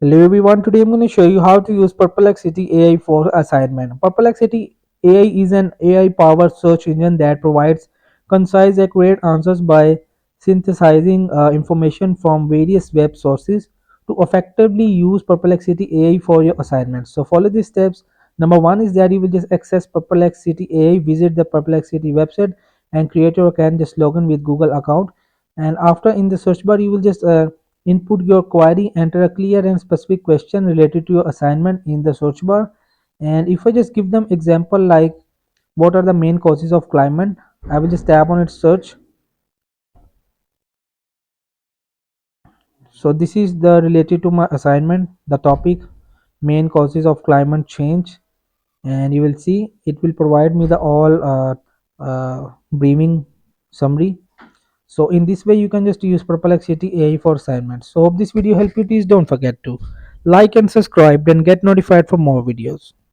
Hello everyone, today I'm going to show you how to use Perplexity AI for assignment. Perplexity AI is an AI powered search engine that provides concise, accurate answers by synthesizing information from various web sources to effectively use Perplexity AI for your assignments. So, follow these steps. Number one is that you will just access Perplexity AI, visit the Perplexity website, and create your account. Just log in with Google account, and after in the search bar, you will just input your query, enter a clear and specific question related to your assignment in the search bar. And if I just give them example like what are the main causes of climate, I will just tap on it search. So this is the related to my assignment, the topic main causes of climate change, and you will see it will provide me the all briefing summary. So in this way you can just use Perplexity AI for assignments. So hope this video helped you. Please don't forget to like and subscribe and get notified for more videos.